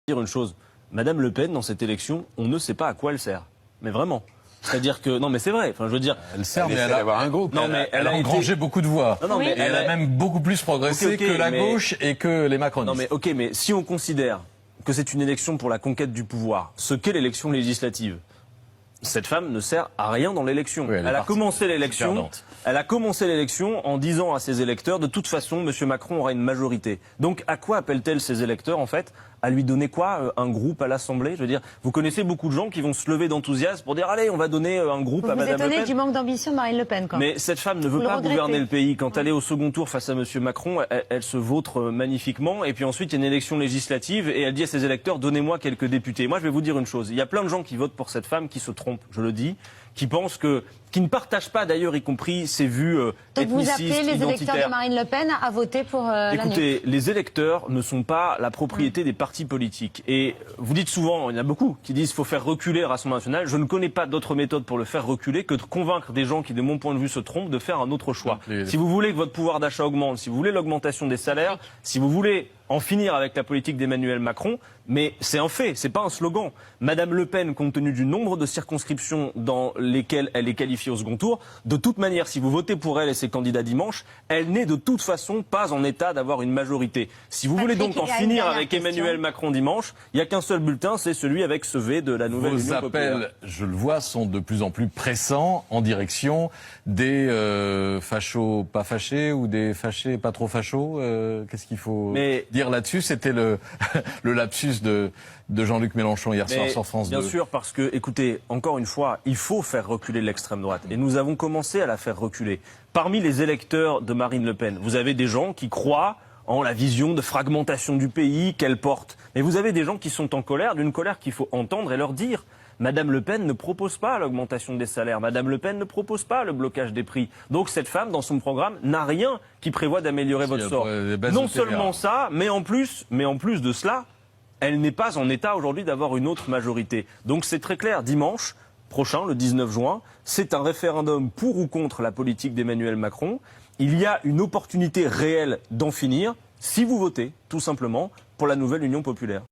Dire une chose, Madame Le Pen, dans cette élection, on ne sait pas à quoi elle sert. Mais vraiment. C'est-à-dire que, non mais c'est vrai, enfin je veux dire... Elle sert, mais elle a avoir un groupe. Non, mais elle a engrangé beaucoup de voix. Non, mais elle a même beaucoup plus progressé que la gauche et que les macronistes. Non mais ok, mais si on considère que c'est une élection pour la conquête du pouvoir, ce qu'est l'élection législative, cette femme ne sert à rien dans l'élection. Oui, elle a commencé l'élection. Elle a commencé l'élection en disant à ses électeurs, de toute façon, M. Macron aura une majorité. Donc, à quoi appelle-t-elle ses électeurs, en fait? À lui donner quoi? Un groupe à l'Assemblée? Je veux dire, vous connaissez beaucoup de gens qui vont se lever d'enthousiasme pour dire, allez, on va donner un groupe à Mme Le Pen. Vous êtes étonné du manque d'ambition de Marine Le Pen, quand même. Mais cette femme ne veut pas gouverner le pays. Quand elle est au second tour face à M. Macron, elle se vautre magnifiquement. Et puis ensuite, il y a une élection législative et elle dit à ses électeurs, donnez-moi quelques députés. Moi, je vais vous dire une chose. Il y a plein de gens qui votent pour cette femme qui se trompent, je le dis, qui pensent qui ne partagent pas d'ailleurs, y compris ses vues donc ethnicistes, vous appelez les identitaires. électeurs de Marine Le Pen à voter pour la NUP. Écoutez, les électeurs ne sont pas la propriété des partis politiques. Et vous dites souvent, il y en a beaucoup qui disent qu'il faut faire reculer le Rassemblement national. Je ne connais pas d'autre méthode pour le faire reculer que de convaincre des gens qui, de mon point de vue, se trompent, de faire un autre choix. Si vous voulez que votre pouvoir d'achat augmente, si vous voulez l'augmentation des salaires, si vous voulez en finir avec la politique d'Emmanuel Macron, mais c'est un fait, c'est pas un slogan. Madame Le Pen, compte tenu du nombre de circonscriptions dans lesquelles elle est qualifiée au second tour, de toute manière, si vous votez pour elle et ses candidats dimanche, elle n'est de toute façon pas en état d'avoir une majorité. Si vous voulez donc en finir avec Emmanuel Macron dimanche, il n'y a qu'un seul bulletin, c'est celui avec ce V de la nouvelle Union populaire. Vos appels, je le vois, sont de plus en plus pressants en direction des fachos pas fâchés ou des fâchés pas trop fachos. Qu'est-ce qu'il faut dire là-dessus? C'était le lapsus de Jean-Luc Mélenchon hier soir sur France 2. Bien sûr, parce que, écoutez, encore une fois, il faut faire reculer l'extrême droite. Et nous avons commencé à la faire reculer. Parmi les électeurs de Marine Le Pen, vous avez des gens qui croient en la vision de fragmentation du pays qu'elle porte. Mais vous avez des gens qui sont en colère, d'une colère qu'il faut entendre et leur dire. Madame Le Pen ne propose pas l'augmentation des salaires. Madame Le Pen ne propose pas le blocage des prix. Donc cette femme, dans son programme, n'a rien qui prévoit d'améliorer votre sort. Non seulement ça, mais en plus de cela, elle n'est pas en état aujourd'hui d'avoir une autre majorité. Donc c'est très clair, dimanche prochain, le 19 juin, c'est un référendum pour ou contre la politique d'Emmanuel Macron. Il y a une opportunité réelle d'en finir si vous votez, tout simplement, pour la nouvelle Union populaire.